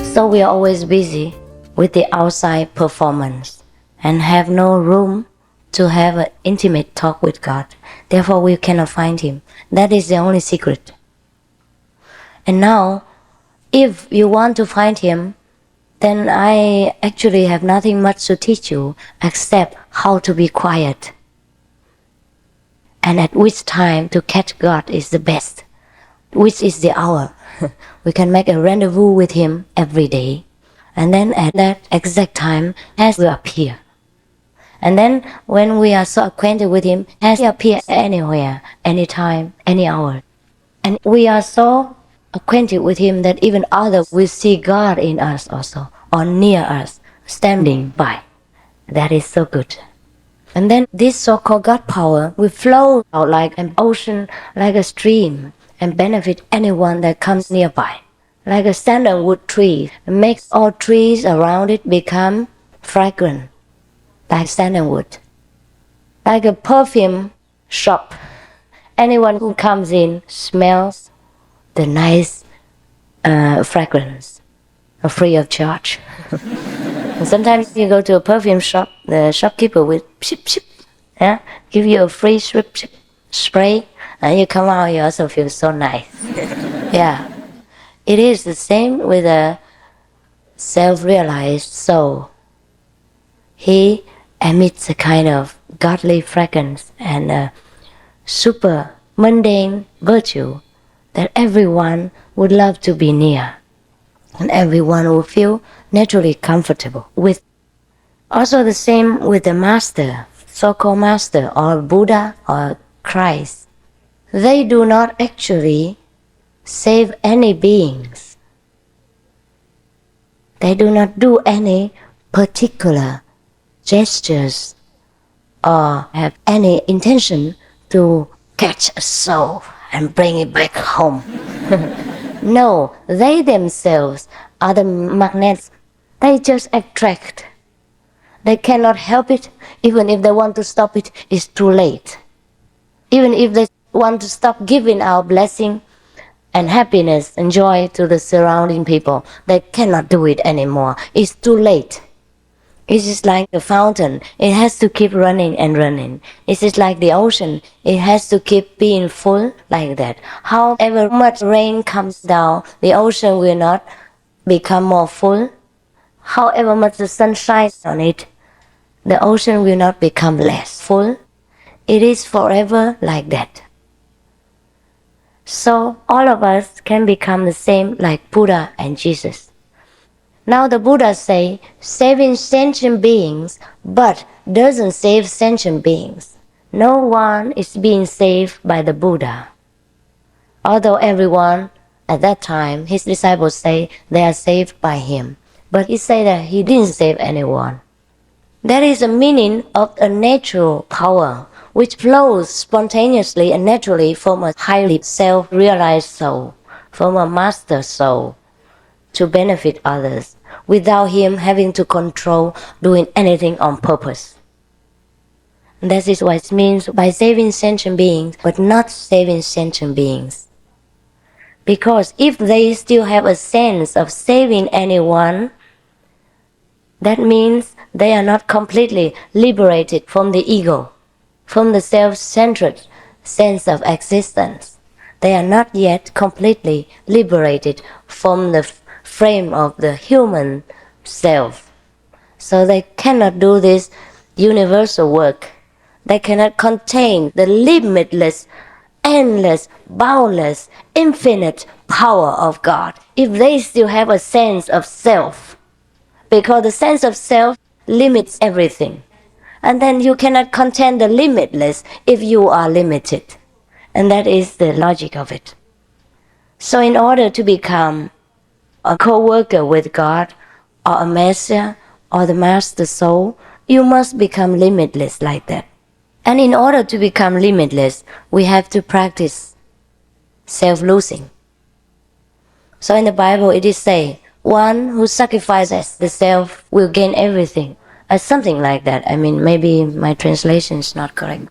So we are always busy with the outside performance and have no room to have an intimate talk with God. Therefore, we cannot find Him. That is the only secret. And now, if you want to find Him, then I actually have nothing much to teach you except how to be quiet. And at which time to catch God is the best, which is the hour. We can make a rendezvous with Him every day. And then at that exact time, He will appear. And then when we are so acquainted with Him, He appears anywhere, anytime, any hour. And we are so acquainted with Him that even others will see God in us also, or near us, standing by. That is so good. And then this so-called God power will flow out like an ocean, like a stream, and benefit anyone that comes nearby. Like a sandalwood tree, it makes all trees around it become fragrant, like sandalwood. Like a perfume shop, anyone who comes in smells the nice fragrance, free of charge. Sometimes you go to a perfume shop, the shopkeeper will give you a free spray, and you come out, you also feel so nice. Yeah, it is the same with a self-realized soul. He emits a kind of godly fragrance and a super mundane virtue that everyone would love to be near, and everyone will feel naturally comfortable with. Also the same with the master, so-called master, or Buddha, or Christ. They do not actually save any beings. They do not do any particular gestures or have any intention to catch a soul and bring it back home. No, they themselves are the magnets. They just attract. They cannot help it. Even if they want to stop it, it's too late. Even if they want to stop giving our blessing and happiness and joy to the surrounding people, they cannot do it anymore. It's too late. It is like a fountain. It has to keep running and running. It is like the ocean. It has to keep being full like that. However much rain comes down, the ocean will not become more full. However much the sun shines on it, the ocean will not become less full. It is forever like that. So all of us can become the same like Buddha and Jesus. Now the Buddha say, saving sentient beings, but doesn't save sentient beings. No one is being saved by the Buddha. Although everyone at that time, his disciples say they are saved by him. But he said that he didn't save anyone. That is the meaning of a natural power which flows spontaneously and naturally from a highly self-realized soul, from a master soul, to benefit others, without him having to control doing anything on purpose. And that is what it means by saving sentient beings, but not saving sentient beings. Because if they still have a sense of saving anyone, that means they are not completely liberated from the ego, from the self-centered sense of existence. They are not yet completely liberated from the frame of the human self. So they cannot do this universal work. They cannot contain the limitless, endless, boundless, infinite power of God if they still have a sense of self. Because the sense of self limits everything. And then you cannot contain the limitless if you are limited. And that is the logic of it. So in order to become a co-worker with God, or a master, or the master soul, you must become limitless like that. And in order to become limitless, we have to practice self-losing. So in the Bible it is say, one who sacrifices the self will gain everything. Something like that. I mean, maybe my translation is not correct.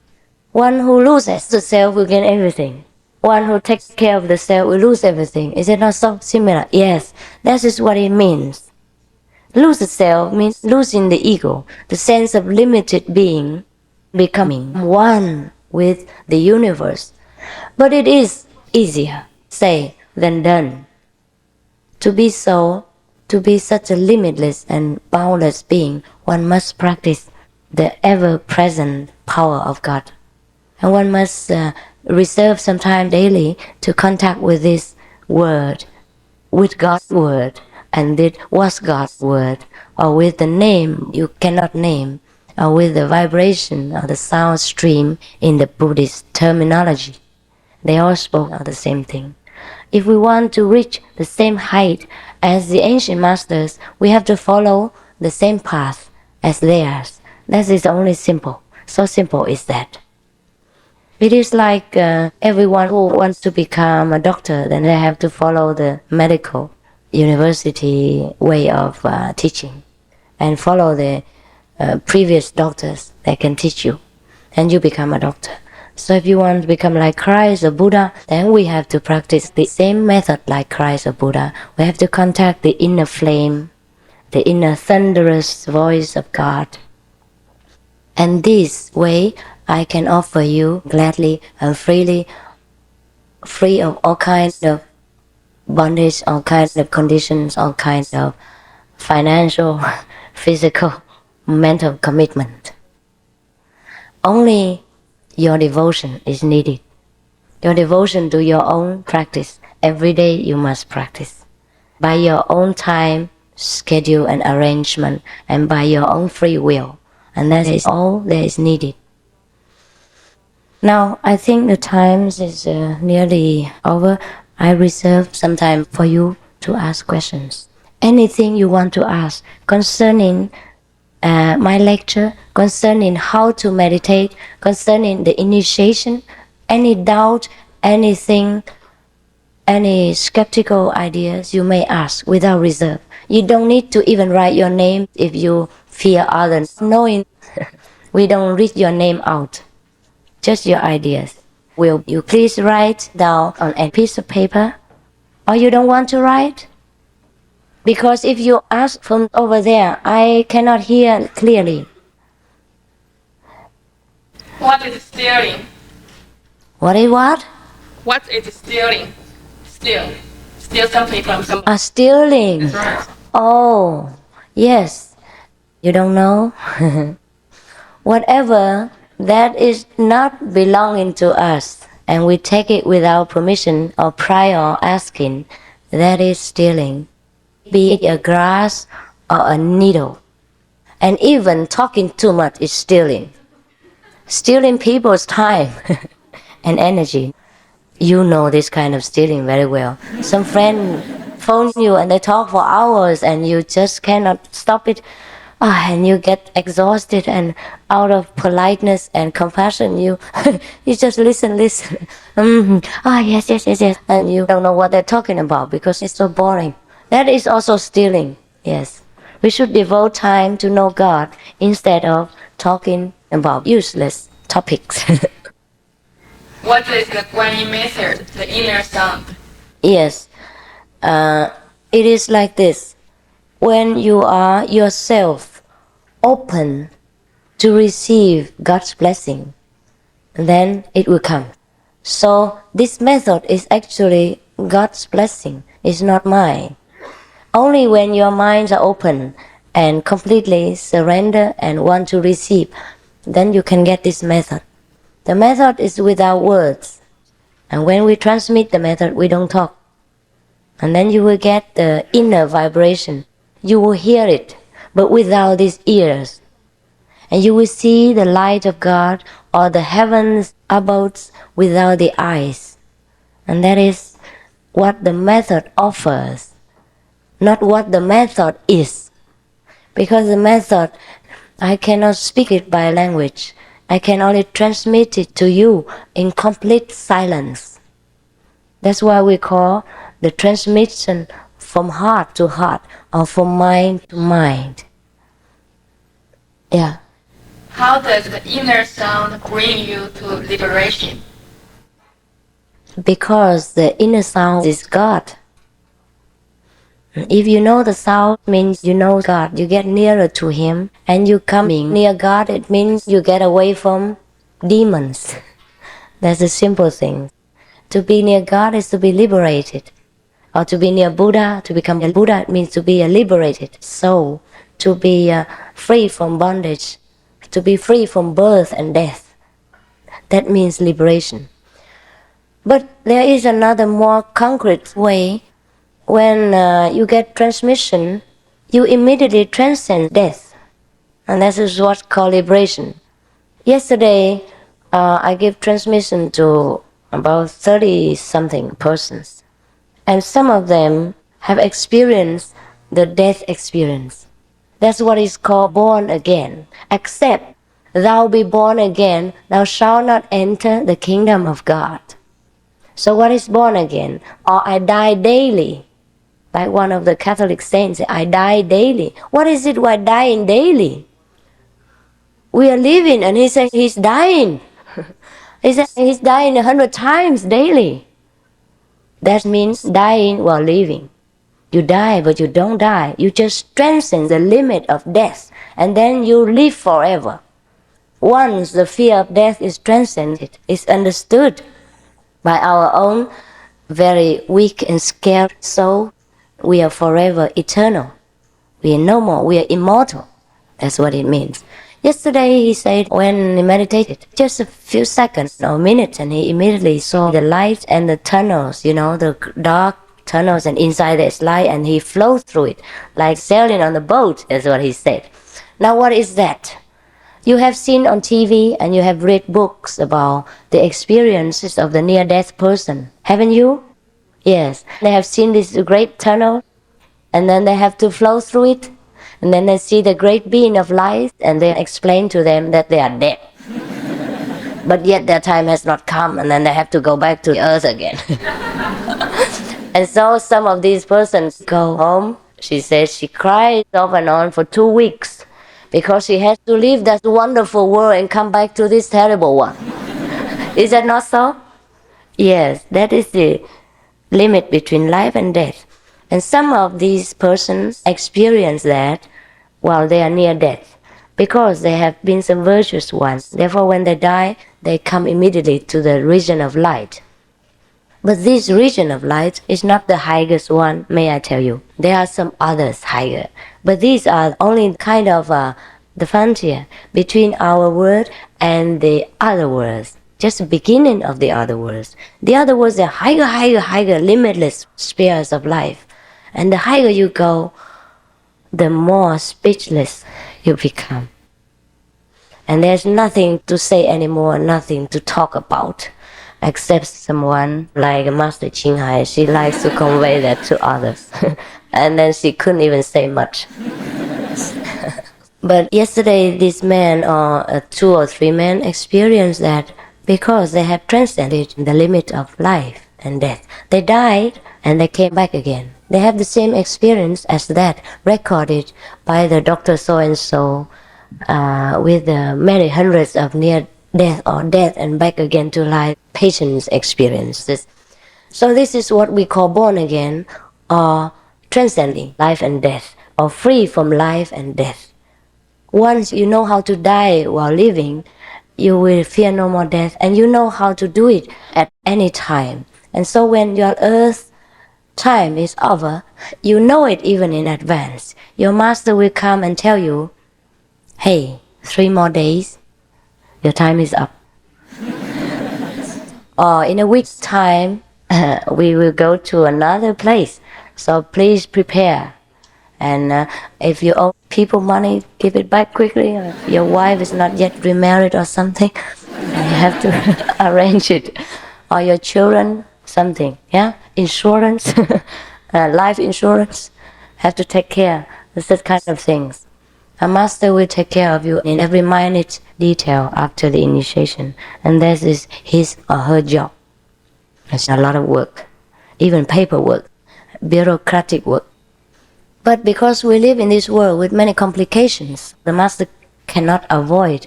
One who loses the self will gain everything. One who takes care of the self will lose everything. Is it not so similar? Yes, that is what it means. Lose the self means losing the ego, the sense of limited being, becoming one with the universe. But it is easier said than done. To be so, to be such a limitless and boundless being, one must practice the ever-present power of God. And one must reserve some time daily to contact with this word, with God's word, and with what's God's word, or with the name you cannot name, or with the vibration or the sound stream in the Buddhist terminology. They all spoke of the same thing. If we want to reach the same height as the ancient masters, we have to follow the same path as theirs. That is only simple. So simple is that. It is like everyone who wants to become a doctor, then they have to follow the medical university way of teaching and follow the previous doctors that can teach you, and you become a doctor. So if you want to become like Christ or Buddha, then we have to practice the same method like Christ or Buddha. We have to contact the inner flame, the inner thunderous voice of God. And this way, I can offer you gladly and freely, free of all kinds of bondage, all kinds of conditions, all kinds of financial, physical, mental commitment. Only your devotion is needed. Your devotion to your own practice. Every day you must practice. By your own time, schedule and arrangement, and by your own free will. And that is all that is needed. Now, I think the time is nearly over. I reserve some time for you to ask questions. Anything you want to ask concerning my lecture, concerning how to meditate, concerning the initiation, any doubt, anything, any skeptical ideas, you may ask without reserve. You don't need to even write your name if you fear others knowing. We don't read your name out, just your ideas. Will you please write down on a piece of paper? Or you don't want to write? Because if you ask from over there, I cannot hear clearly. What is stealing? What is what? What is stealing? Steal something from someone. Stealing. That's right. Oh, yes. You don't know? Whatever that is not belonging to us, and we take it without permission or prior asking, that is stealing. Be it a grass or a needle. And even talking too much is stealing. Stealing people's time and energy. You know this kind of stealing very well. Some friend phone you and they talk for hours and you just cannot stop it. And you get exhausted, and out of politeness and compassion, you just listen. Yes. And you don't know what they're talking about because it's so boring. That is also stealing, yes. We should devote time to know God instead of talking about useless topics. What is the Guanyin method, the inner sound? Yes, it is like this. When you are yourself open to receive God's blessing, then it will come. So this method is actually God's blessing, it's not mine. Only when your minds are open and completely surrender and want to receive, then you can get this method. The method is without words. And when we transmit the method, we don't talk. And then you will get the inner vibration. You will hear it, but without these ears. And you will see the light of God or the heavens abodes without the eyes. And that is what the method offers, not what the method is. Because the method, I cannot speak it by language. I can only transmit it to you in complete silence. That's why we call the transmission from heart to heart or from mind to mind. Yeah. How does the inner sound bring you to liberation? Because the inner sound is God. If you know the sound, means you know God, you get nearer to Him, and you coming near God, it means you get away from demons. That's a simple thing. To be near God is to be liberated. Or to be near Buddha, to become a Buddha, it means to be a liberated soul, to be free from bondage, to be free from birth and death. That means liberation. But there is another more concrete way. When you get transmission, you immediately transcend death. And that is what's called liberation. Yesterday, I gave transmission to about 30-something persons. And some of them have experienced the death experience. That's what is called born again. Except thou be born again, thou shalt not enter the kingdom of God. So what is born again? Or I die daily. Like one of the Catholic saints, I die daily. What is it we're dying daily? We are living, and he says he's dying. He says he's dying 100 times daily. That means dying while living. You die, but you don't die. You just transcend the limit of death, and then you live forever. Once the fear of death is transcended, it's understood by our own very weak and scared soul, we are forever eternal. We are no more. We are immortal. That's what it means. Yesterday he said when he meditated, just a few seconds or minutes, and he immediately saw the light and the tunnels, the dark tunnels, and inside there's light, and he flowed through it like sailing on a boat. That's what he said. Now what is that? You have seen on TV and you have read books about the experiences of the near-death person, haven't you? Yes, they have seen this great tunnel, and then they have to flow through it, and then they see the great being of light, and they explain to them that they are dead. But yet their time has not come, and then they have to go back to the earth again. And so some of these persons go home. She says she cried off and on for 2 weeks because she has to leave that wonderful world and come back to this terrible one. Is that not so? Yes, that is the limit between life and death. And some of these persons experience that while they are near death because they have been some virtuous ones. Therefore, when they die, they come immediately to the region of light. But this region of light is not the highest one, may I tell you. There are some others higher. But these are only kind of the frontier between our world and the other worlds. Just the beginning of the other worlds. The other worlds are higher, limitless spheres of life. And the higher you go, the more speechless you become. And there's nothing to say anymore, nothing to talk about, except someone like Master Ching Hai. She likes to convey that to others. And then she couldn't even say much. But yesterday, this man, or 2 or 3 men, experienced that because they have transcended the limit of life and death. They died and they came back again. They have the same experience as that, recorded by the Dr. So-and-so with many hundreds of near death or death and back again to life patients' experiences. So this is what we call born again, or transcending life and death, or free from life and death. Once you know how to die while living, you will fear no more death, and you know how to do it at any time. And so when your earth time is over, you know it even in advance. Your master will come and tell you, hey, 3 more days, your time is up. Or in a week's time, we will go to another place, so please prepare. And if you owe people money, give it back quickly. Or if your wife is not yet remarried or something, you have to arrange it. Or your children, something, insurance, life insurance, have to take care. It's that kind of things. A master will take care of you in every minute detail after the initiation, and that is his or her job. It's a lot of work, even paperwork, bureaucratic work. But because we live in this world with many complications, the master cannot avoid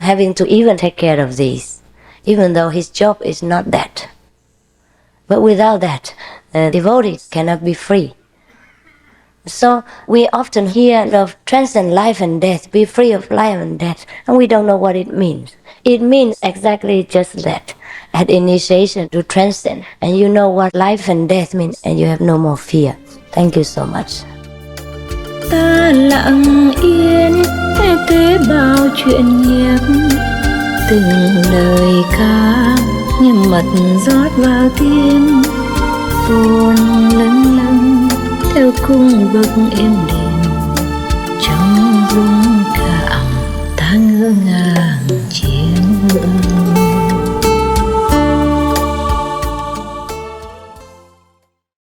having to even take care of these, even though his job is not that. But without that, the devotee cannot be free. So we often hear of transcend life and death, be free of life and death, and we don't know what it means. It means exactly just that. At initiation, to transcend, and you know what life and death mean, and you have no more fear. Thank you so much. Ta lặng yên nghe kể bao chuyện nghiệp, từng lời ca như mật rót vào tim, buồn lâng lâng theo cung bậc êm đềm.